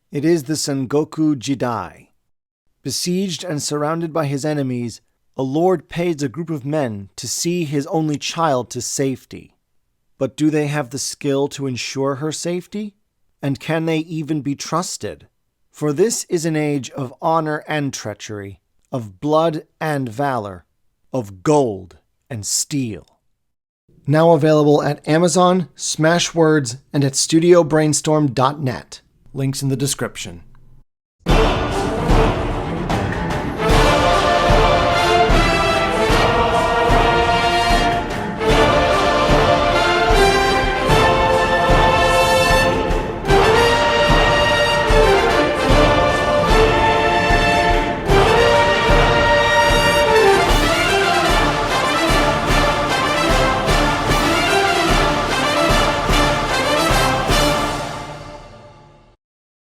It is the Sengoku Jidai. Besieged and surrounded by his enemies, a lord pays a group of men to see his only child to safety. But do they have the skill to ensure her safety? And can they even be trusted? For this is an age of honor and treachery, of blood and valor, of gold and steel. Now available at Amazon, Smashwords, and at StudioBrainstorm.net. Links in the description.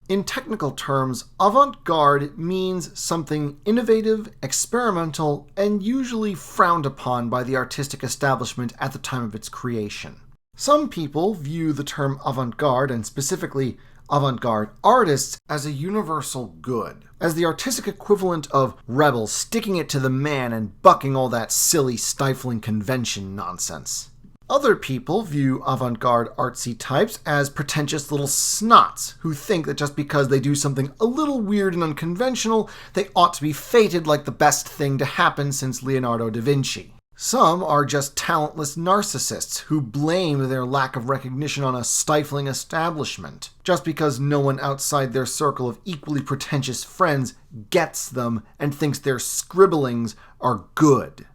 In technical terms, avant-garde means something innovative, experimental, and usually frowned upon by the artistic establishment at the time of its creation. Some people view the term avant-garde, and specifically avant-garde artists, as a universal good, as the artistic equivalent of rebels sticking it to the man and bucking all that silly, stifling convention nonsense. Other people view avant-garde artsy types as pretentious little snots who think that just because they do something a little weird and unconventional, they ought to be fated like the best thing to happen since Leonardo da Vinci. Some are just talentless narcissists who blame their lack of recognition on a stifling establishment, just because no one outside their circle of equally pretentious friends gets them and thinks their scribblings are good.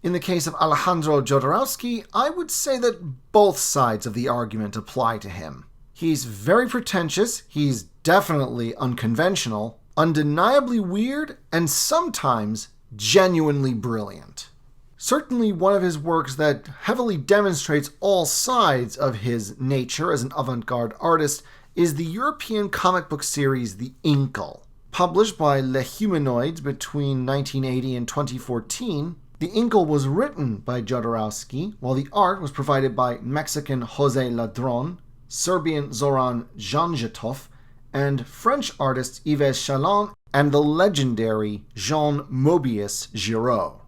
In the case of Alejandro Jodorowsky, I would say that both sides of the argument apply to him. He's very pretentious, he's definitely unconventional, undeniably weird, and sometimes genuinely brilliant. Certainly one of his works that heavily demonstrates all sides of his nature as an avant-garde artist is the European comic book series The Inkle. Published by Les Humanoids between 1980 and 2014, The Inkle was written by Jodorowsky, while the art was provided by Mexican Jose Ladron, Serbian Zoran Janjetov, and French artists Yves Chaland and the legendary Jean Mobius Giraud.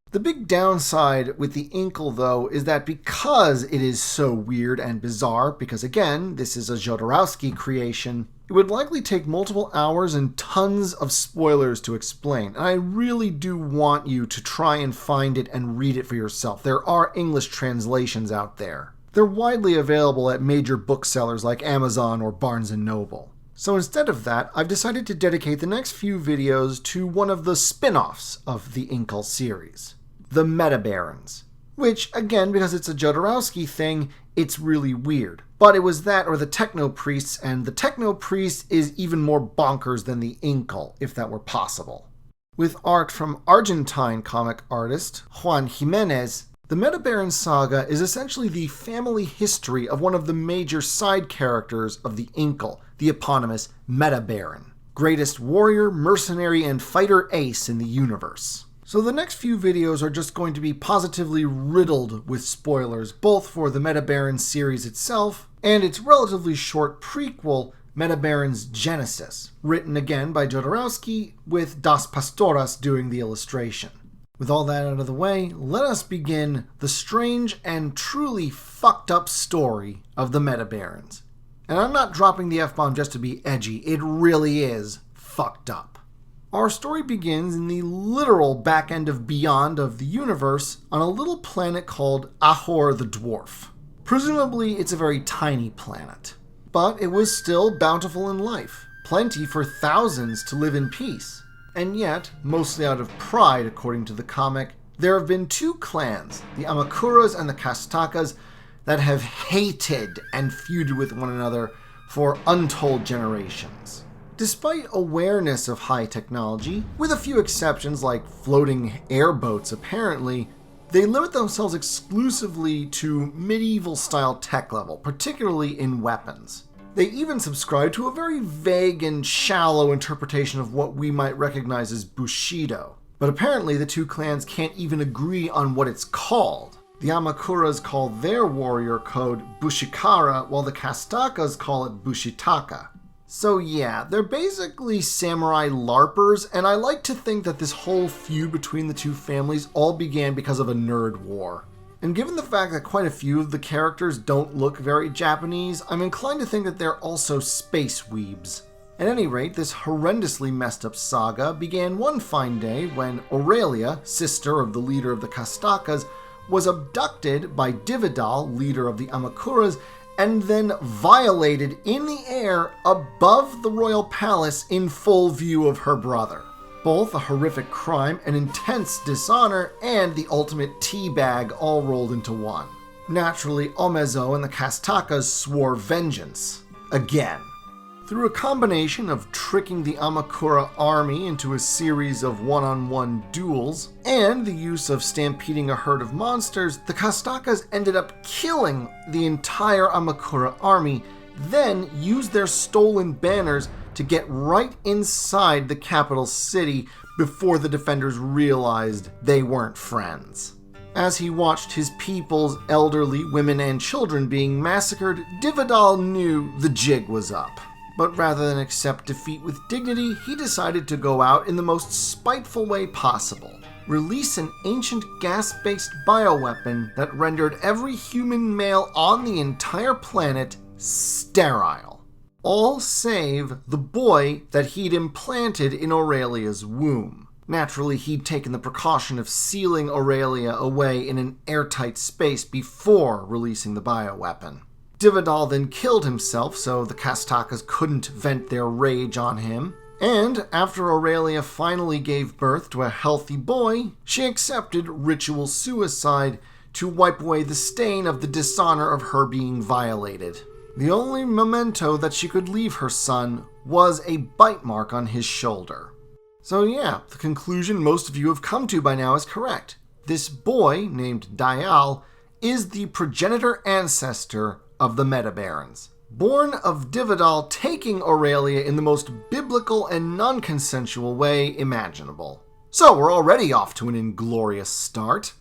The big downside with The Inkle, though, is that because it is so weird and bizarre, because again, this is a Jodorowsky creation, it would likely take multiple hours and tons of spoilers to explain, and I really do want you to try and find it and read it for yourself. There are English translations out there. They're widely available at major booksellers like Amazon or Barnes & Noble. So instead of that, I've decided to dedicate the next few videos to one of the spin-offs of the Inkle series, the Metabarons. Which, again, because it's a Jodorowsky thing, it's really weird. But it was that or the Techno Priests, and the Techno Priest is even more bonkers than the Inkle, if that were possible. With art from Argentine comic artist Juan Jimenez, the Metabaron saga is essentially the family history of one of the major side characters of the Inkle, the eponymous Metabaron, greatest warrior, mercenary, and fighter ace in the universe. So the next few videos are just going to be positively riddled with spoilers, both for the Metabarons series itself and its relatively short prequel, Metabarons Genesis, written again by Jodorowsky, with Das Pastoras doing the illustration. With all that out of the way, let us begin the strange and truly fucked up story of the Metabarons. And I'm not dropping the F-bomb just to be edgy, it really is fucked up. Our story begins in the literal back end of Beyond of the universe on a little planet called Ahor the Dwarf. Presumably it's a very tiny planet, but it was still bountiful in life, plenty for thousands to live in peace. And yet, mostly out of pride according to the comic, there have been two clans, the Amakuras and the Kastakas, that have hated and feuded with one another for untold generations. Despite awareness of high technology, with a few exceptions like floating airboats apparently, they limit themselves exclusively to medieval-style tech level, particularly in weapons. They even subscribe to a very vague and shallow interpretation of what we might recognize as Bushido. But apparently the two clans can't even agree on what it's called. The Amakuras call their warrior code Bushikara, while the Kastakas call it Bushitaka. So yeah, they're basically samurai LARPers, and I like to think that this whole feud between the two families all began because of a nerd war. And given the fact that quite a few of the characters don't look very Japanese, I'm inclined to think that they're also space weebs. At any rate, this horrendously messed up saga began one fine day when Aurelia, sister of the leader of the Kastakas, was abducted by Dividal, leader of the Amakuras, and then violated in the air above the royal palace in full view of her brother. Both a horrific crime, an intense dishonor, and the ultimate teabag all rolled into one. Naturally, Omezo and the Kastakas swore vengeance. Again. Through a combination of tricking the Amakura army into a series of one-on-one duels, and the use of stampeding a herd of monsters, the Kastakas ended up killing the entire Amakura army, then used their stolen banners to get right inside the capital city before the defenders realized they weren't friends. As he watched his people's elderly women and children being massacred, Dividal knew the jig was up. But rather than accept defeat with dignity, he decided to go out in the most spiteful way possible. Release an ancient gas-based bioweapon that rendered every human male on the entire planet sterile. All save the boy that he'd implanted in Aurelia's womb. Naturally, he'd taken the precaution of sealing Aurelia away in an airtight space before releasing the bioweapon. Dividal then killed himself so the Kastakas couldn't vent their rage on him, and after Aurelia finally gave birth to a healthy boy, she accepted ritual suicide to wipe away the stain of the dishonor of her being violated. The only memento that she could leave her son was a bite mark on his shoulder. So yeah, the conclusion most of you have come to by now is correct. This boy, named Dial, is the progenitor ancestor of the Metabarons. Born of Dividal taking Aurelia in the most biblical and non-consensual way imaginable. So we're already off to an inglorious start.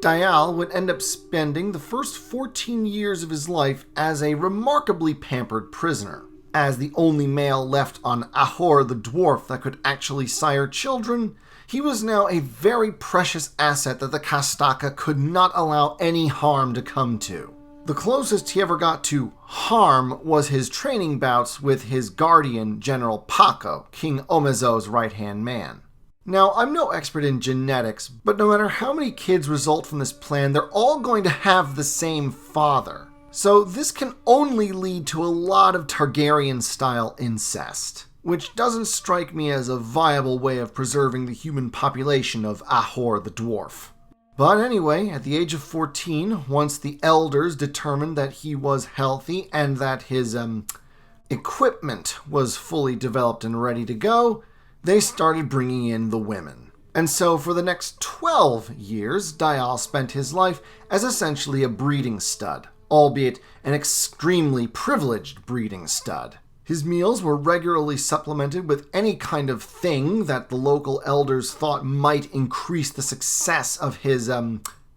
Dial would end up spending the first 14 years of his life as a remarkably pampered prisoner. As the only male left on Ahor the dwarf that could actually sire children, he was now a very precious asset that the Kastaka could not allow any harm to come to. The closest he ever got to harm was his training bouts with his guardian, General Paco, King Omezo's right-hand man. Now, I'm no expert in genetics, but no matter how many kids result from this plan, they're all going to have the same father. So this can only lead to a lot of Targaryen-style incest, which doesn't strike me as a viable way of preserving the human population of Ahor the dwarf. But anyway, at the age of 14, once the elders determined that he was healthy and that his equipment was fully developed and ready to go, they started bringing in the women. And so for the next 12 years, Dial spent his life as essentially a breeding stud, albeit an extremely privileged breeding stud. His meals were regularly supplemented with any kind of thing that the local elders thought might increase the success of his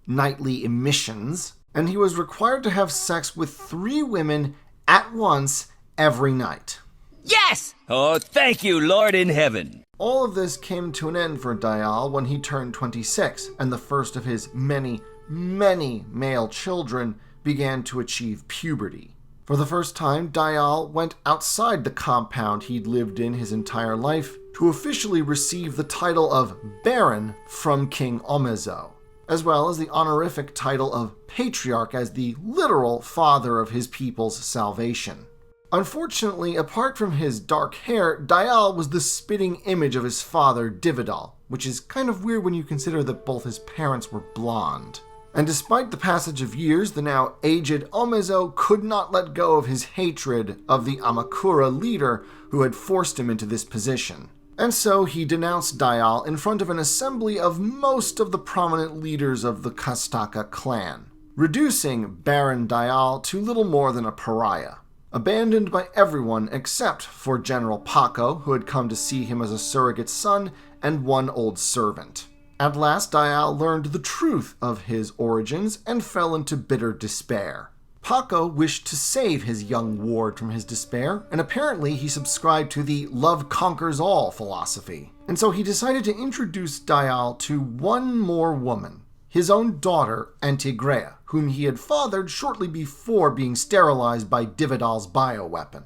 nightly emissions, and he was required to have sex with 3 women at once every night. Yes! Oh, thank you, Lord in heaven. All of this came to an end for Dial when he turned 26, and the first of his many, many male children began to achieve puberty. For the first time, Dial went outside the compound he'd lived in his entire life to officially receive the title of Baron from King Omezo, as well as the honorific title of Patriarch as the literal father of his people's salvation. Unfortunately, apart from his dark hair, Dial was the spitting image of his father, Dividal, which is kind of weird when you consider that both his parents were blonde. And despite the passage of years, the now aged Omezo could not let go of his hatred of the Amakura leader who had forced him into this position. And so he denounced Dial in front of an assembly of most of the prominent leaders of the Kastaka clan, reducing Baron Dial to little more than a pariah, abandoned by everyone except for General Paco, who had come to see him as a surrogate son, and one old servant. At last, Dial learned the truth of his origins and fell into bitter despair. Paco wished to save his young ward from his despair, and apparently he subscribed to the love conquers all philosophy. And so he decided to introduce Dial to one more woman, his own daughter, Antigrea, whom he had fathered shortly before being sterilized by Dividal's bioweapon.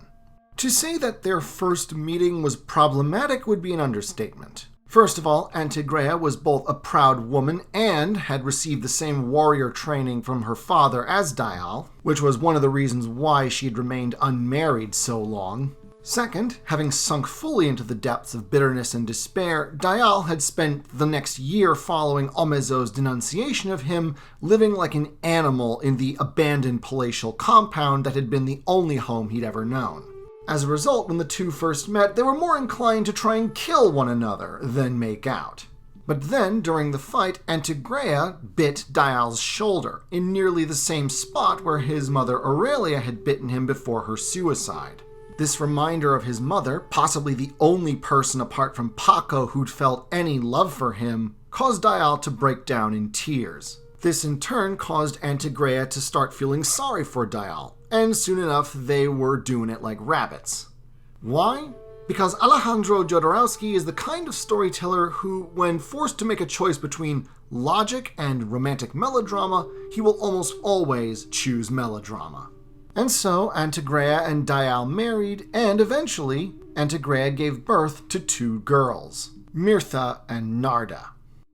To say that their first meeting was problematic would be an understatement. First of all, Antigrea was both a proud woman and had received the same warrior training from her father as Dial, which was one of the reasons why she had remained unmarried so long. Second, having sunk fully into the depths of bitterness and despair, Dial had spent the next year following Omezo's denunciation of him, living like an animal in the abandoned palatial compound that had been the only home he'd ever known. As a result, when the two first met, they were more inclined to try and kill one another than make out. But then, during the fight, Antigrea bit Dial's shoulder, in nearly the same spot where his mother Aurelia had bitten him before her suicide. This reminder of his mother, possibly the only person apart from Paco who'd felt any love for him, caused Dial to break down in tears. This in turn caused Antigrea to start feeling sorry for Dial, and soon enough they were doing it like rabbits. Why? Because Alejandro Jodorowsky is the kind of storyteller who, when forced to make a choice between logic and romantic melodrama, he will almost always choose melodrama. And so Antigrea and Dial married, and eventually Antigrea gave birth to two girls, Mirtha and Narda.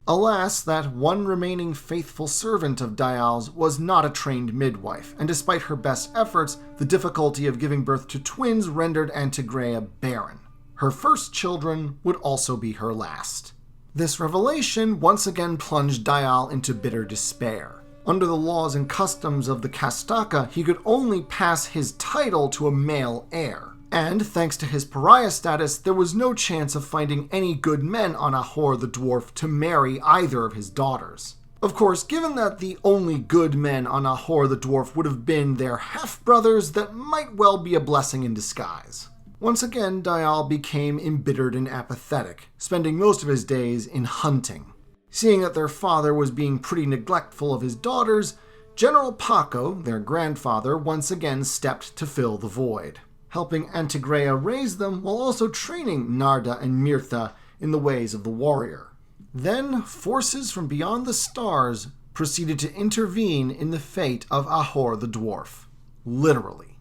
Alas, that one remaining faithful servant of Dial's was not a trained midwife, and despite her best efforts, the difficulty of giving birth to twins rendered Antigrea barren. Her first children would also be her last. This revelation once again plunged Dial into bitter despair. Under the laws and customs of the Castaka, he could only pass his title to a male heir. And, thanks to his pariah status, there was no chance of finding any good men on Ahor the Dwarf to marry either of his daughters. Of course, given that the only good men on Ahor the Dwarf would have been their half-brothers, that might well be a blessing in disguise. Once again, Dial became embittered and apathetic, spending most of his days in hunting. Seeing that their father was being pretty neglectful of his daughters, General Paco, their grandfather, once again stepped to fill the void, helping Antigrea raise them while also training Narda and Mirtha in the ways of the warrior. Then, forces from beyond the stars proceeded to intervene in the fate of Ahor the Dwarf. Literally.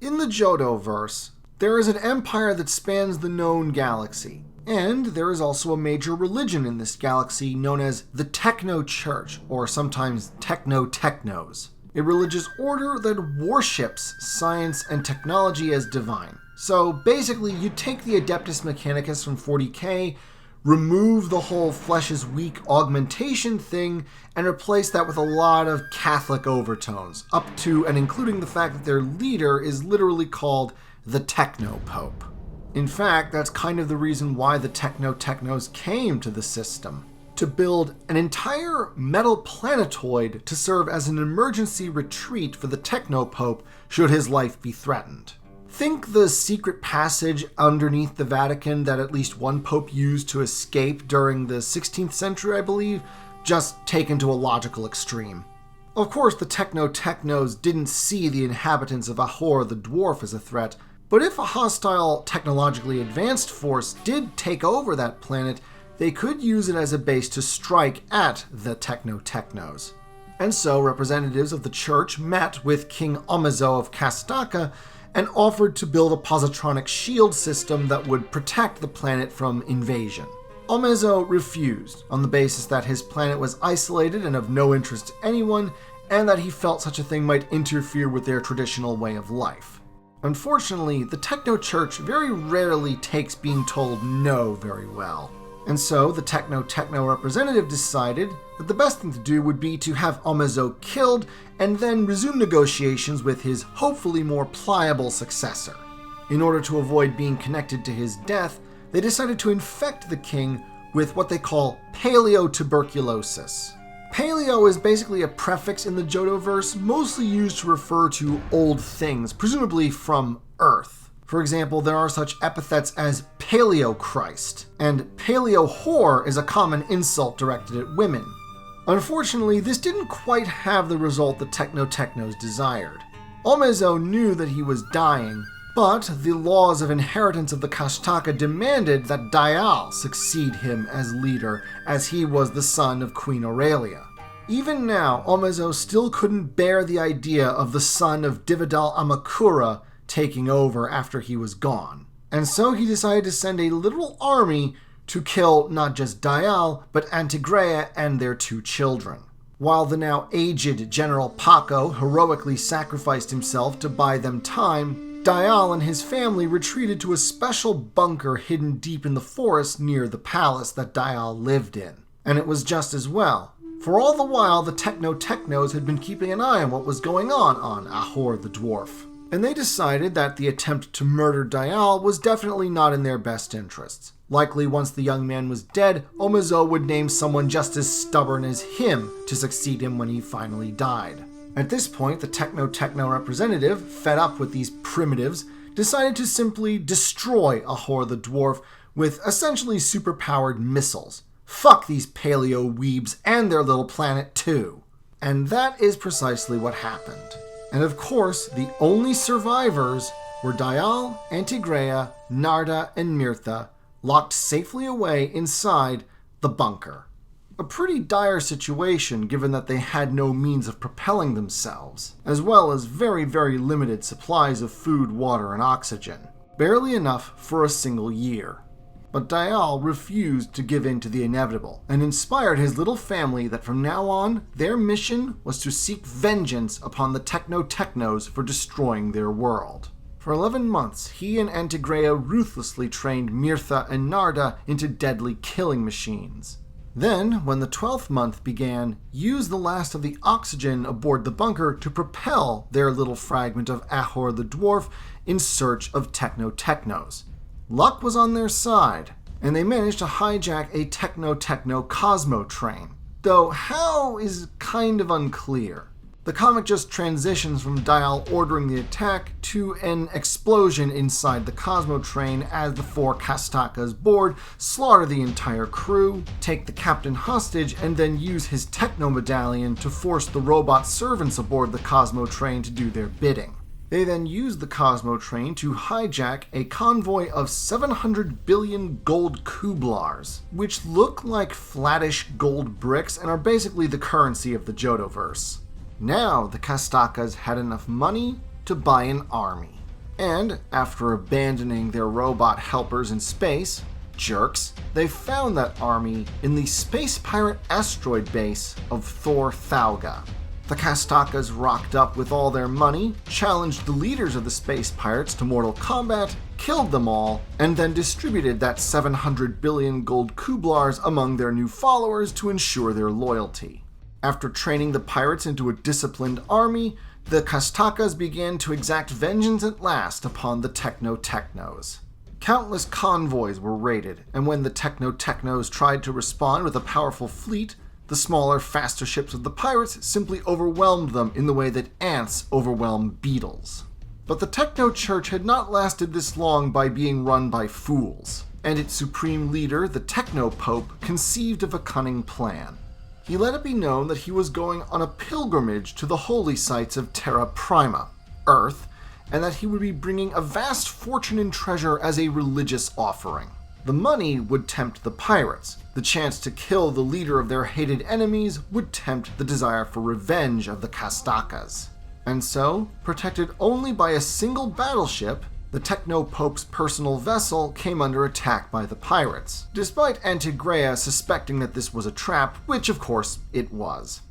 In the Jodo-verse, there is an empire that spans the known galaxy, and there is also a major religion in this galaxy known as the Techno Church, or sometimes Techno-Technos. A religious order that worships science and technology as divine. So basically, you take the Adeptus Mechanicus from 40k, remove the whole flesh is weak augmentation thing, and replace that with a lot of Catholic overtones, up to and including the fact that their leader is literally called the Techno-Pope. In fact, that's kind of the reason why the Techno-Technos came to the system. To build an entire metal planetoid to serve as an emergency retreat for the Techno-Pope should his life be threatened. Think the secret passage underneath the Vatican that at least one pope used to escape during the 16th century, I believe, just taken to a logical extreme. Of course, the Techno-Technos didn't see the inhabitants of Ahor the Dwarf as a threat, but if a hostile, technologically advanced force did take over that planet, they could use it as a base to strike at the Techno-Technos. And so representatives of the church met with King Omezo of Castaka and offered to build a positronic shield system that would protect the planet from invasion. Omezo refused, on the basis that his planet was isolated and of no interest to anyone, and that he felt such a thing might interfere with their traditional way of life. Unfortunately, the Techno Church very rarely takes being told no very well. And so the Techno-Techno representative decided that the best thing to do would be to have Omezo killed and then resume negotiations with his hopefully more pliable successor. In order to avoid being connected to his death, they decided to infect the king with what they call paleotuberculosis. Paleo is basically a prefix in the Jodo-verse, mostly used to refer to old things, presumably from Earth. For example, there are such epithets as Paleo-Christ, and Paleo-Whore is a common insult directed at women. Unfortunately, this didn't quite have the result the Techno-Technos desired. Omezo knew that he was dying, but the laws of inheritance of the Kashtaka demanded that Dial succeed him as leader, as he was the son of Queen Aurelia. Even now, Omezo still couldn't bear the idea of the son of Dividal Amakura taking over after he was gone. And so he decided to send a literal army to kill not just Dial, but Antigrea and their 2 children. While the now aged General Paco heroically sacrificed himself to buy them time, Dial and his family retreated to a special bunker hidden deep in the forest near the palace that Dial lived in. And it was just as well, for all the while the Technos had been keeping an eye on what was going on Ahor the Dwarf. And they decided that the attempt to murder Dial was definitely not in their best interests. Likely once the young man was dead, Omezo would name someone just as stubborn as him to succeed him when he finally died. At this point, the Techno representative, fed up with these primitives, decided to simply destroy Ahor the Dwarf with essentially superpowered missiles. Fuck these paleo weebs and their little planet too. And that is precisely what happened. And of course, the only survivors were Dial, Antigrea, Narda, and Mirtha, locked safely away inside the bunker. A pretty dire situation given that they had no means of propelling themselves, as well as very, very limited supplies of food, water, and oxygen. Barely enough for a single year. But Dial refused to give in to the inevitable, and inspired his little family that from now on, their mission was to seek vengeance upon the Technos for destroying their world. For 11 months, he and Antigrea ruthlessly trained Mirtha and Narda into deadly killing machines. Then, when the 12th month began, used the last of the oxygen aboard the bunker to propel their little fragment of Ahor the Dwarf in search of Technos. Luck was on their side, and they managed to hijack a Techno Cosmo train. Though how is kind of unclear. The comic just transitions from Dial ordering the attack to an explosion inside the Cosmo train as the 4 Kastakas board slaughter the entire crew, take the captain hostage, and then use his Techno Medallion to force the robot servants aboard the Cosmo train to do their bidding. They then use the Cosmo train to hijack a convoy of 700 billion gold kublars, which look like flattish gold bricks and are basically the currency of the Johtoverse. Now the Kastakas had enough money to buy an army. And after abandoning their robot helpers in space, jerks, they found that army in the space pirate asteroid base of Thor Thauga. The Kastakas rocked up with all their money, challenged the leaders of the space pirates to mortal combat, killed them all, and then distributed that 700 billion gold kublars among their new followers to ensure their loyalty. After training the pirates into a disciplined army, the Kastakas began to exact vengeance at last upon the Technos. Countless convoys were raided, and when the Technos tried to respond with a powerful fleet, the smaller, faster ships of the pirates simply overwhelmed them in the way that ants overwhelm beetles. But the Techno Church had not lasted this long by being run by fools, and its supreme leader, the Techno Pope, conceived of a cunning plan. He let it be known that he was going on a pilgrimage to the holy sites of Terra Prima, Earth, and that he would be bringing a vast fortune and treasure as a religious offering. The money would tempt the pirates. The chance to kill the leader of their hated enemies would tempt the desire for revenge of the Kastakas. And so, protected only by a single battleship, the Techno Pope's personal vessel came under attack by the pirates, despite Antigrea suspecting that this was a trap, which of course it was.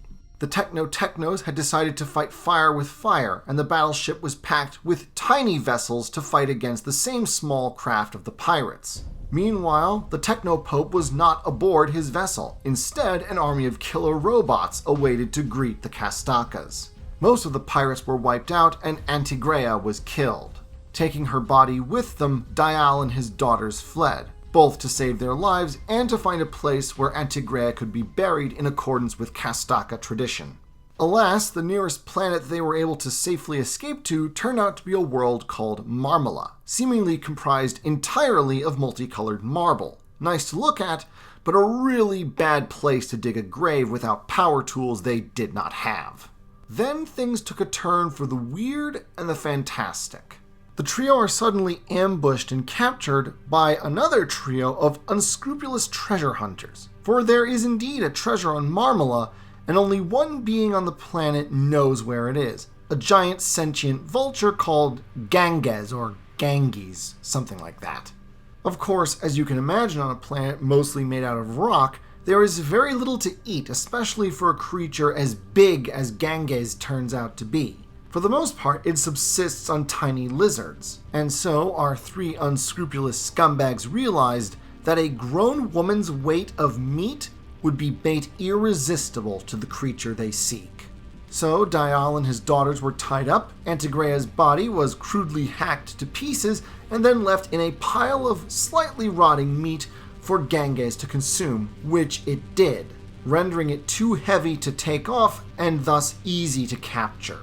The Technos had decided to fight fire with fire, and the battleship was packed with tiny vessels to fight against the same small craft of the pirates. Meanwhile, the Techno Pope was not aboard his vessel. Instead, an army of killer robots awaited to greet the Kastakas. Most of the pirates were wiped out, and Antigrea was killed. Taking her body with them, Dial and his daughters fled, both to save their lives and to find a place where Antigrea could be buried in accordance with Kastaka tradition. Alas, the nearest planet they were able to safely escape to turned out to be a world called Marmala, seemingly comprised entirely of multicolored marble. Nice to look at, but a really bad place to dig a grave without power tools they did not have. Then things took a turn for the weird and the fantastic. The trio are suddenly ambushed and captured by another trio of unscrupulous treasure hunters. For there is indeed a treasure on Marmala, and only one being on the planet knows where it is. A giant sentient vulture called Ganges or Ganges, something like that. Of course, as you can imagine on a planet mostly made out of rock, there is very little to eat, especially for a creature as big as Ganges turns out to be. For the most part, it subsists on tiny lizards, and so our three unscrupulous scumbags realized that a grown woman's weight of meat would be bait irresistible to the creature they seek. So Dial and his daughters were tied up, Antigrea's body was crudely hacked to pieces, and then left in a pile of slightly rotting meat for Ganges to consume, which it did, rendering it too heavy to take off and thus easy to capture.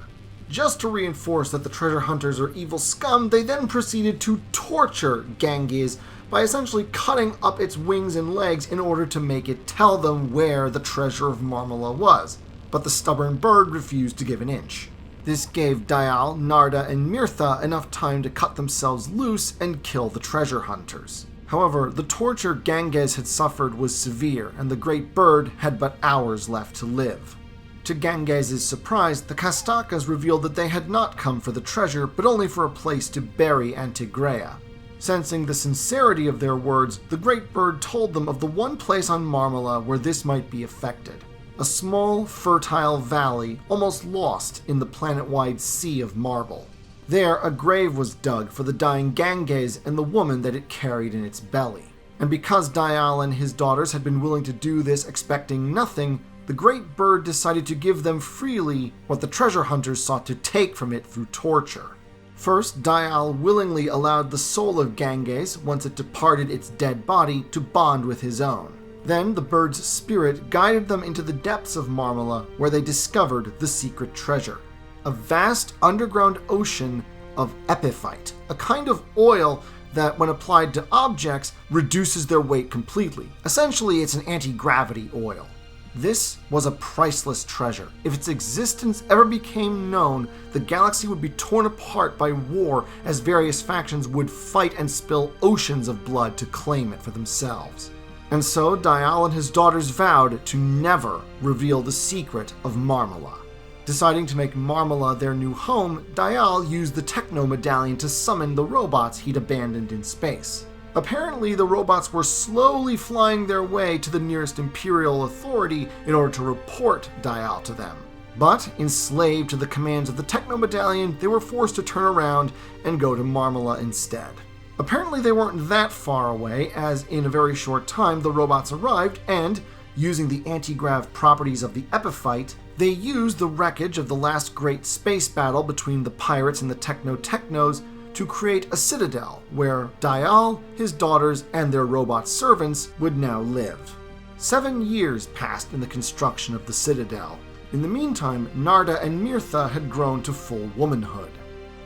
Just to reinforce that the treasure hunters are evil scum, they then proceeded to torture Ganges by essentially cutting up its wings and legs in order to make it tell them where the treasure of Marmala was. But the stubborn bird refused to give an inch. This gave Dial, Narda, and Mirtha enough time to cut themselves loose and kill the treasure hunters. However, the torture Ganges had suffered was severe, and the great bird had but hours left to live. To Ganges' surprise, the Castakas revealed that they had not come for the treasure, but only for a place to bury Antigrea. Sensing the sincerity of their words, the great bird told them of the one place on Marmala where this might be effected. A small, fertile valley, almost lost in the planet-wide sea of marble. There, a grave was dug for the dying Ganges and the woman that it carried in its belly. And because Dial and his daughters had been willing to do this expecting nothing, the great bird decided to give them freely what the treasure hunters sought to take from it through torture. First, Dial willingly allowed the soul of Ganges, once it departed its dead body, to bond with his own. Then the bird's spirit guided them into the depths of Marmala, where they discovered the secret treasure. A vast underground ocean of epiphyte, a kind of oil that, when applied to objects, reduces their weight completely. Essentially, it's an anti-gravity oil. This was a priceless treasure. If its existence ever became known, the galaxy would be torn apart by war as various factions would fight and spill oceans of blood to claim it for themselves. And so Dial and his daughters vowed to never reveal the secret of Marmala. Deciding to make Marmala their new home, Dial used the Techno Medallion to summon the robots he'd abandoned in space. Apparently, the robots were slowly flying their way to the nearest Imperial authority in order to report Dial to them. But, enslaved to the commands of the Techno Medallion, they were forced to turn around and go to Marmala instead. Apparently, they weren't that far away, as in a very short time the robots arrived and, using the anti-grav properties of the epiphyte, they used the wreckage of the last great space battle between the pirates and the Technos to create a citadel where Dial, his daughters, and their robot servants would now live. 7 years passed in the construction of the citadel. In the meantime, Narda and Mirtha had grown to full womanhood.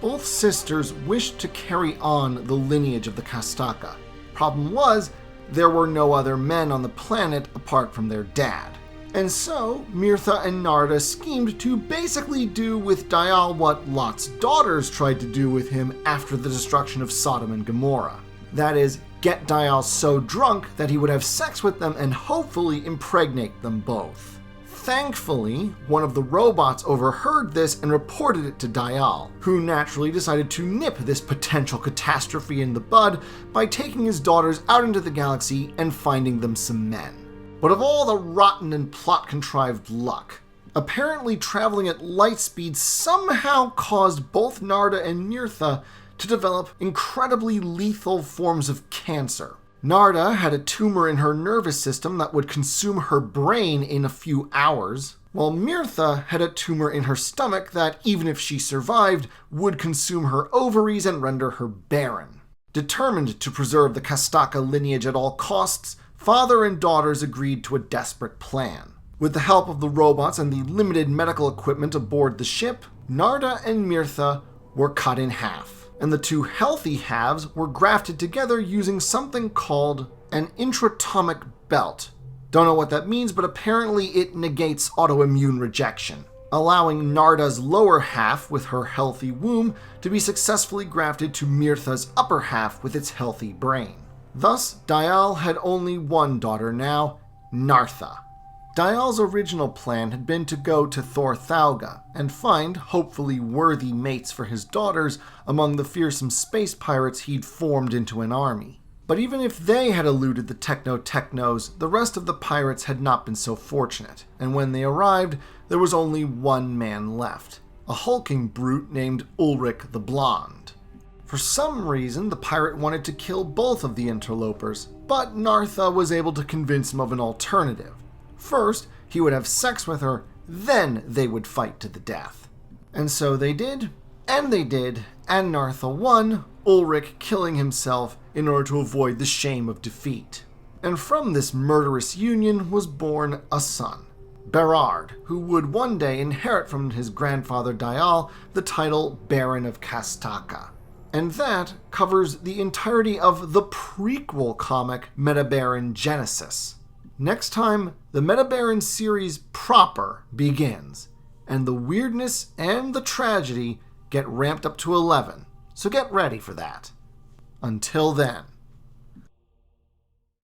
Both sisters wished to carry on the lineage of the Castaka. Problem was, there were no other men on the planet apart from their dad. And so, Mirtha and Narda schemed to basically do with Dial what Lot's daughters tried to do with him after the destruction of Sodom and Gomorrah. That is, get Dial so drunk that he would have sex with them and hopefully impregnate them both. Thankfully, one of the robots overheard this and reported it to Dial, who naturally decided to nip this potential catastrophe in the bud by taking his daughters out into the galaxy and finding them some men. But of all the rotten and plot-contrived luck, apparently traveling at light speed somehow caused both Narda and Mirtha to develop incredibly lethal forms of cancer. Narda had a tumor in her nervous system that would consume her brain in a few hours, while Mirtha had a tumor in her stomach that, even if she survived, would consume her ovaries and render her barren. Determined to preserve the Castaka lineage at all costs, father and daughters agreed to a desperate plan. With the help of the robots and the limited medical equipment aboard the ship, Narda and Mirtha were cut in half, and the two healthy halves were grafted together using something called an intratomic belt. Don't know what that means, but apparently it negates autoimmune rejection. allowing Narda's lower half with her healthy womb to be successfully grafted to Mirtha's upper half with its healthy brain. Thus, Dial had only one daughter now, Nartha. Dial's original plan had been to go to Thorthauga and find hopefully worthy mates for his daughters among the fearsome space pirates he'd formed into an army. But even if they had eluded the Technos, the rest of the pirates had not been so fortunate, and when they arrived, there was only one man left, a hulking brute named Ulrich the Blonde. For some reason, the pirate wanted to kill both of the interlopers, but Nartha was able to convince him of an alternative. First, he would have sex with her, then they would fight to the death. And so they did, and Nartha won, Ulrich killing himself in order to avoid the shame of defeat. And from this murderous union was born a son, Berard, who would one day inherit from his grandfather Dial the title Baron of Castaka. And that covers the entirety of the prequel comic Metabaron Genesis. Next time, the Metabarons series proper begins, and the weirdness and the tragedy get ramped up to 11, so get ready for that. Until then.